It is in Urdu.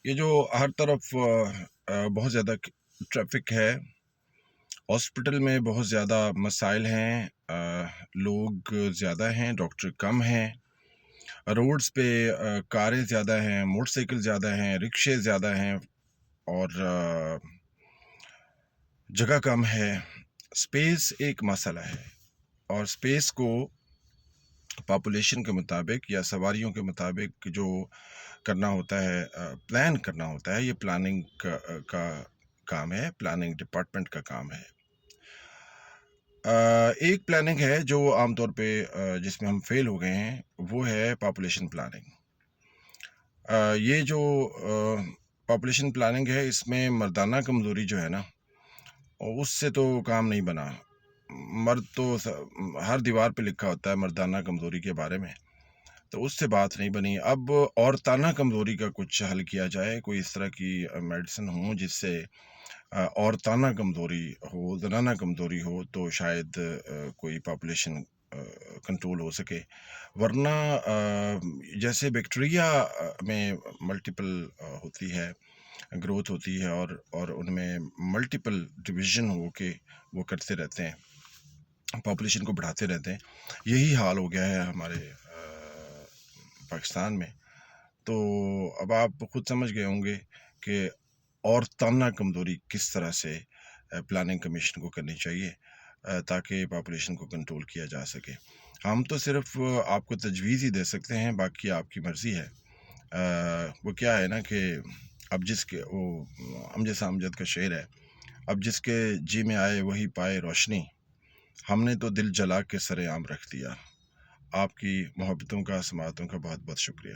یہ جو ہر طرف بہت زیادہ ٹریفک ہے، ہاسپٹل میں بہت زیادہ مسائل ہیں، لوگ زیادہ ہیں، ڈاکٹر کم ہیں، روڈز پہ کاریں زیادہ ہیں، موٹر سائیکل زیادہ ہیں، رکشے زیادہ ہیں، اور جگہ کم ہے۔ اسپیس ایک مسئلہ ہے، اور اسپیس کو پاپولیشن کے مطابق یا سواریوں کے مطابق جو کرنا ہوتا ہے، پلان کرنا ہوتا ہے، یہ پلاننگ کا کام ہے، پلاننگ ڈپارٹمنٹ کا کام ہے۔ ایک پلاننگ ہے جو عام طور پہ جس میں ہم فیل ہو گئے ہیں، وہ ہے پاپولیشن پلاننگ۔ یہ جو پاپولیشن پلاننگ ہے، اس میں مردانہ کمزوری جو ہے نا، اس سے تو کام نہیں بنا۔ مرد تو ہر دیوار پہ لکھا ہوتا ہے مردانہ کمزوری کے بارے میں، تو اس سے بات نہیں بنی۔ اب عورتانہ کمزوری کا کچھ حل کیا جائے، کوئی اس طرح کی میڈیسن ہوں جس سے عورتانہ کمزوری ہو، زنانہ کمزوری ہو، تو شاید کوئی پاپولیشن کنٹرول ہو سکے۔ ورنہ جیسے بیکٹیریا میں ملٹیپل ہوتی ہے، گروتھ ہوتی ہے، اور ان میں ملٹیپل ڈویژن ہو کے وہ کرتے رہتے ہیں، پاپولیشن کو بڑھاتے رہتے ہیں۔ یہی حال ہو گیا ہے ہمارے پاکستان میں۔ تو اب آپ خود سمجھ گئے ہوں گے کہ عورتانہ کمزوری کس طرح سے پلاننگ کمیشن کو کرنی چاہیے تاکہ پاپولیشن کو کنٹرول کیا جا سکے۔ ہم تو صرف آپ کو تجویز ہی دے سکتے ہیں، باقی آپ کی مرضی ہے۔ وہ کیا ہے نا کہ اب جس کے وہ امجد امجد کا شعر ہے، اب جس کے جی میں آئے وہی پائے روشنی، ہم نے تو دل جلا کے سر عام رکھ دیا۔ آپ کی محبتوں کا، سماعتوں کا بہت بہت شکریہ۔